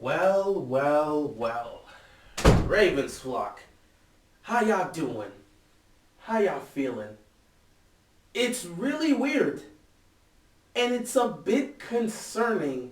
Well, well, well. Ravens flock. How y'all doing? How y'all feeling? It's really weird. And it's a bit concerning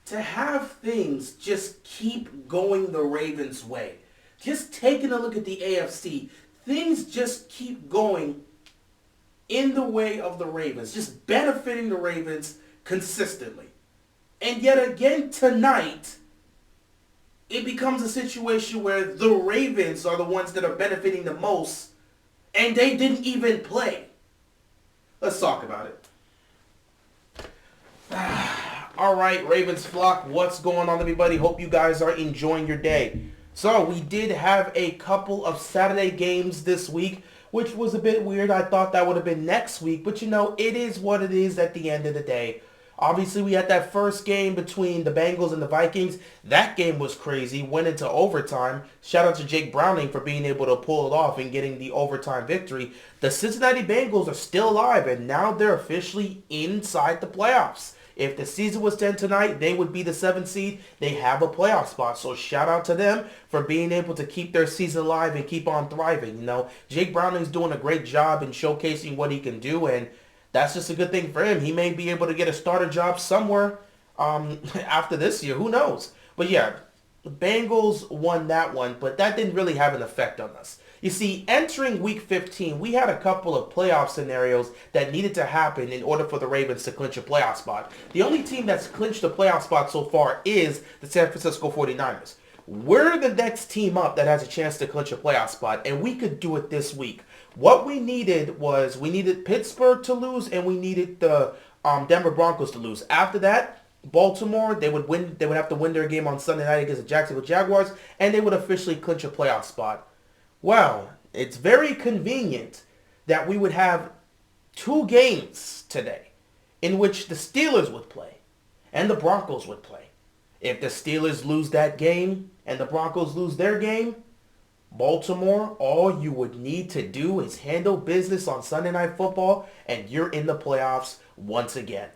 to have things just keep going the Ravens' way. Just taking a look at the AFC, things just keep going in the way of the Ravens, just benefiting the Ravens consistently. And yet again tonight, it becomes a situation where the Ravens are the ones that are benefiting the most, and they didn't even play. Let's talk about it. All right, Ravens flock, what's going on, everybody? Hope you guys are enjoying your day. So we did have a couple of Saturday games this week, which was a bit weird. I thought that would have been next week, but you know, it is what it is at the end of the day. Obviously, we had that first game between the Bengals and the Vikings. That game was crazy. Went into overtime. Shout out to Jake Browning for being able to pull it off and getting the overtime victory. The Cincinnati Bengals are still alive, and now they're officially inside the playoffs. If the season was to end tonight, they would be the 7th seed. They have a playoff spot. So shout out to them for being able to keep their season alive and keep on thriving. You know, Jake Browning's doing a great job in showcasing what he can do, and that's just a good thing for him. He may be able to get a starter job somewhere after this year. Who knows? But yeah, the Bengals won that one, but that didn't really have an effect on us. You see, entering Week 15, we had a couple of playoff scenarios that needed to happen in order for the Ravens to clinch a playoff spot. The only team that's clinched a playoff spot so far is the San Francisco 49ers. We're the next team up that has a chance to clinch a playoff spot, and we could do it this week. What we needed was we needed Pittsburgh to lose, and we needed the Denver Broncos to lose. After that, Baltimore, they would win. They would have to win their game on Sunday night against the Jacksonville Jaguars, and they would officially clinch a playoff spot. Well, it's very convenient that we would have 2 games today in which the Steelers would play and the Broncos would play. If the Steelers lose that game and the Broncos lose their game, Baltimore, all you would need to do is handle business on Sunday Night Football, and you're in the playoffs once again.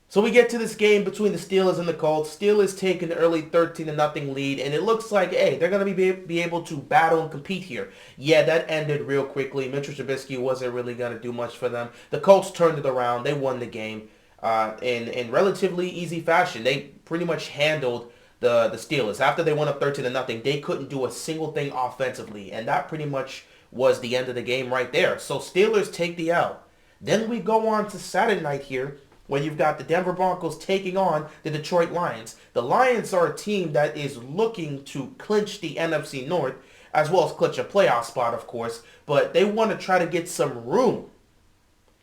So we get to this game between the Steelers and the Colts. Steelers take an early 13-0 lead, and it looks like, hey, they're going to be able to battle and compete here. Yeah, that ended real quickly. Mitchell Trubisky wasn't really going to do much for them. The Colts turned it around. They won the game in relatively easy fashion. They pretty much handled the Steelers. After they went up 13-0, they couldn't do a single thing offensively, and that pretty much was the end of the game right there. So Steelers take the L. Then we go on to Saturday night here, where you've got the Denver Broncos taking on the Detroit Lions. The Lions are a team that is looking to clinch the NFC North, as well as clinch a playoff spot, of course, but they want to try to get some room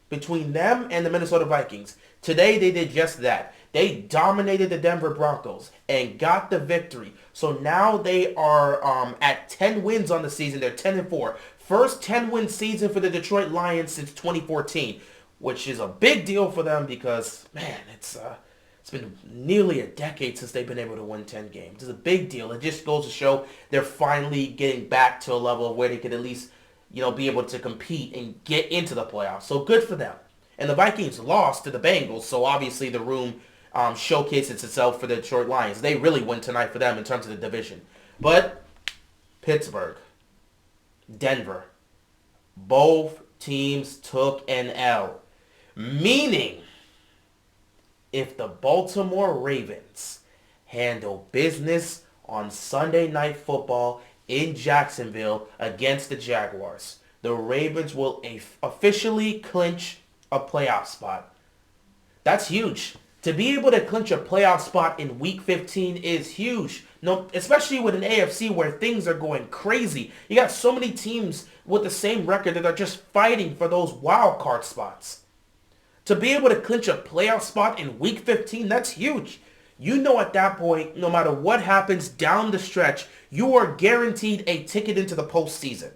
between them and the Minnesota Vikings. Today, they did just that. They dominated the Denver Broncos and got the victory. So now they are at 10 wins on the season. They're 10-4. First 10-win season for the Detroit Lions since 2014, which is a big deal for them because, man, it's been nearly a decade since they've been able to win 10 games. It's a big deal. It just goes to show they're finally getting back to a level where they could at least, you know, be able to compete and get into the playoffs. So good for them. And the Vikings lost to the Bengals, so obviously the room showcases itself for the Detroit Lions. They really win tonight for them in terms of the division. But Pittsburgh, Denver, both teams took an L. Meaning, if the Baltimore Ravens handle business on Sunday Night Football in Jacksonville against the Jaguars, the Ravens will officially clinch a playoff spot. That's huge. To be able to clinch a playoff spot in Week 15 is huge. No, especially with an AFC where things are going crazy. You got so many teams with the same record that are just fighting for those wild card spots. To be able to clinch a playoff spot in Week 15, that's huge. You know at that point, no matter what happens down the stretch, you are guaranteed a ticket into the postseason.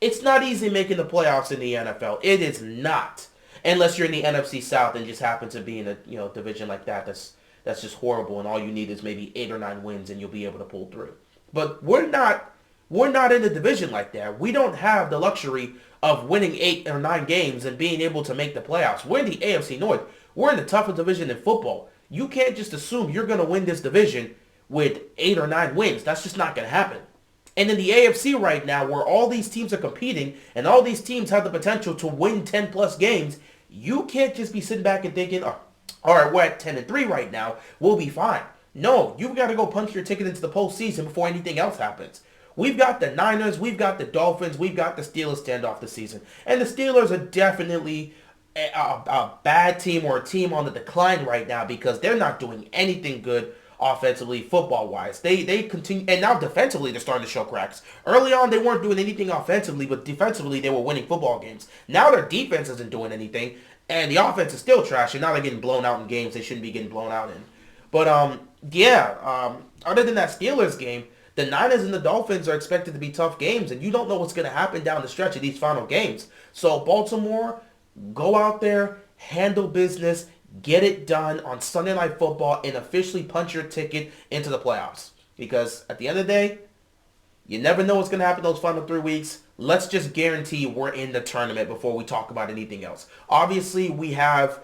It's not easy making the playoffs in the NFL. It is not. Unless you're in the NFC South and just happen to be in a division like that that's just horrible, and all you need is maybe 8 or 9 wins and you'll be able to pull through. But we're not in a division like that. We don't have the luxury of winning 8 or 9 games and being able to make the playoffs. We're in the AFC North. We're in the toughest division in football. You can't just assume you're going to win this division with 8 or 9 wins. That's just not going to happen. And in the AFC right now, where all these teams are competing and all these teams have the potential to win 10 plus games, you can't just be sitting back and thinking, oh, all right, we're at 10-3 right now. We'll be fine. No, you've got to go punch your ticket into the postseason before anything else happens. We've got the Niners, we've got the Dolphins, we've got the Steelers stand off the season. And the Steelers are definitely a bad team or a team on the decline right now because they're not doing anything good offensively, football-wise. They continue, and now defensively they're starting to show cracks. Early on, they weren't doing anything offensively, but defensively they were winning football games. Now their defense isn't doing anything, and the offense is still trash, and now they're getting blown out in games they shouldn't be getting blown out in. But, other than that Steelers game, the Niners and the Dolphins are expected to be tough games, and you don't know what's going to happen down the stretch of these final games. So Baltimore, go out there, handle business, get it done on Sunday Night Football, and officially punch your ticket into the playoffs. Because at the end of the day, you never know what's going to happen those final 3 weeks. Let's just guarantee we're in the tournament before we talk about anything else. Obviously, we have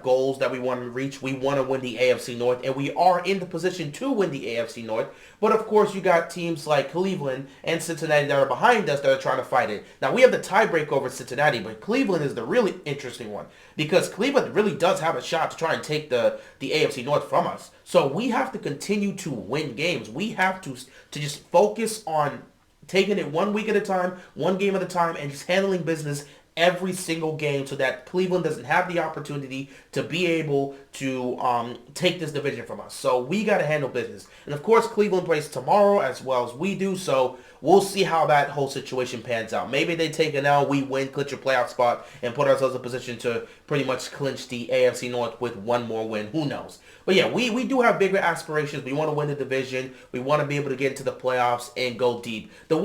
goals that we want to reach. We want to win the AFC North, and we are in the position to win the AFC North. But of course, you got teams like Cleveland and Cincinnati that are behind us that are trying to fight it. Now, we have the tiebreak over Cincinnati, but Cleveland is the really interesting one because Cleveland really does have a shot to try and take the AFC North from us. So we have to continue to win games. We have to just focus on taking it 1 week at a time, one game at a time, and just handling business every single game so that Cleveland doesn't have the opportunity to be able to take this division from us. So we got to handle business. And of course, Cleveland plays tomorrow as well as we do. So we'll see how that whole situation pans out. Maybe they take an L, we win, clinch a playoff spot, and put ourselves in a position to pretty much clinch the AFC North with one more win. Who knows? But yeah, we do have bigger aspirations. We want to win the division. We want to be able to get into the playoffs and go deep. The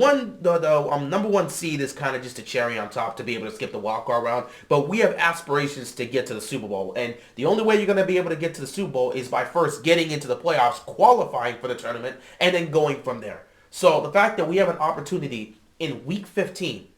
number one seed is kind of just a cherry on top to be able to skip the wild card round. But we have aspirations to get to the Super Bowl. And the only way you're going to be able to get to the Super Bowl is by first getting into the playoffs, qualifying for the tournament, and then going from there. So the fact that we have an opportunity in Week 15,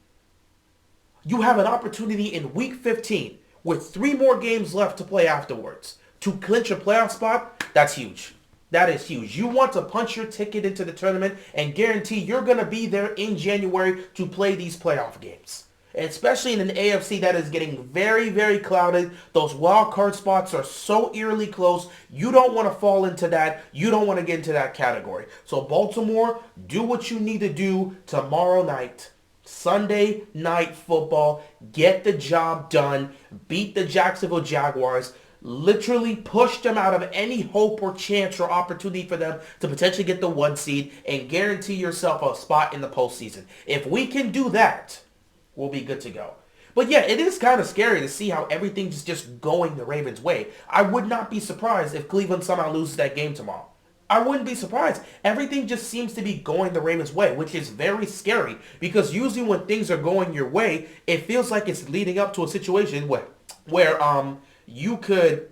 you have an opportunity in Week 15 with 3 more games left to play afterwards to clinch a playoff spot, that's huge. That is huge. You want to punch your ticket into the tournament and guarantee you're going to be there in January to play these playoff games. Especially in an AFC that is getting very, very clouded. Those wild card spots are so eerily close. You don't want to fall into that. You don't want to get into that category. So Baltimore, do what you need to do tomorrow night. Sunday Night Football. Get the job done. Beat the Jacksonville Jaguars. Literally push them out of any hope or chance or opportunity for them to potentially get the 1 seed and guarantee yourself a spot in the postseason. If we can do that, we'll be good to go. But yeah, it is kind of scary to see how everything's just going the Ravens' way. I would not be surprised if Cleveland somehow loses that game tomorrow. I wouldn't be surprised. Everything just seems to be going the Ravens' way, which is very scary because usually when things are going your way, it feels like it's leading up to a situation where you could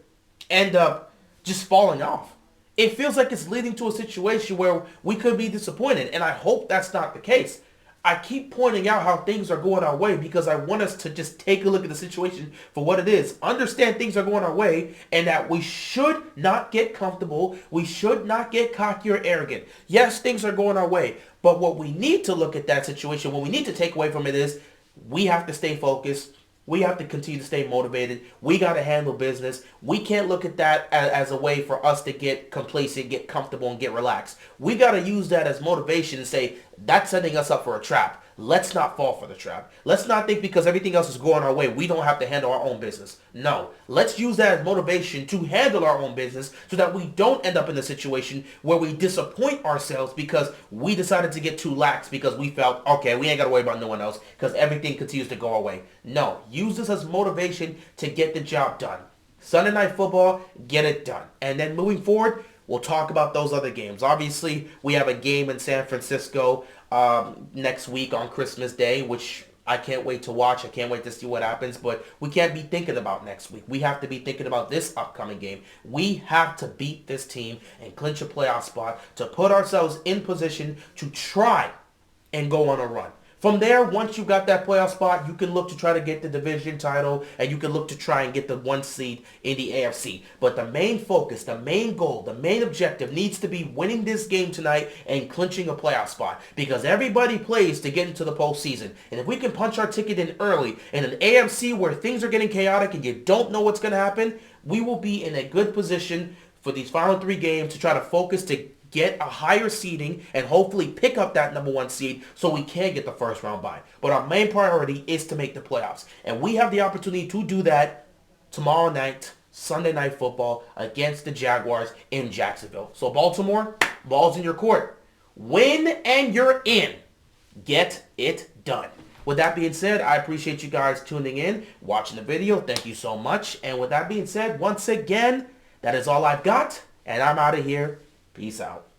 end up just falling off. It feels like it's leading to a situation where we could be disappointed, and I hope that's not the case. I keep pointing out how things are going our way because I want us to just take a look at the situation for what it is. Understand things are going our way and that we should not get comfortable. We should not get cocky or arrogant. Yes, things are going our way, but what we need to look at that situation, what we need to take away from it is we have to stay focused. We have to continue to stay motivated. We got to handle business. We can't look at that as a way for us to get complacent, get comfortable, and get relaxed. We got to use that as motivation and say, that's setting us up for a trap. Let's not fall for the trap. Let's not think because everything else is going our way, we don't have to handle our own business. No. Let's use that as motivation to handle our own business so that we don't end up in a situation where we disappoint ourselves because we decided to get too lax because we felt, okay, we ain't got to worry about no one else because everything continues to go our way. No. Use this as motivation to get the job done. Sunday Night Football, get it done. And then moving forward, we'll talk about those other games. Obviously, we have a game in San Francisco next week on Christmas Day, which I can't wait to watch. I can't wait to see what happens, but we can't be thinking about next week. We have to be thinking about this upcoming game. We have to beat this team and clinch a playoff spot to put ourselves in position to try and go on a run. From there, once you got that playoff spot, you can look to try to get the division title, and you can look to try and get the 1 seed in the AFC. But the main focus, the main goal, the main objective needs to be winning this game tonight and clinching a playoff spot. Because everybody plays to get into the postseason. And if we can punch our ticket in early in an AFC where things are getting chaotic and you don't know what's going to happen, we will be in a good position for these final 3 games to try to focus to get a higher seeding and hopefully pick up that number 1 seed so we can get the first round bye. But our main priority is to make the playoffs. And we have the opportunity to do that tomorrow night, Sunday Night Football, against the Jaguars in Jacksonville. So Baltimore, ball's in your court. Win and you're in. Get it done. With that being said, I appreciate you guys tuning in, watching the video. Thank you so much. And with that being said, once again, that is all I've got. And I'm out of here. Peace out.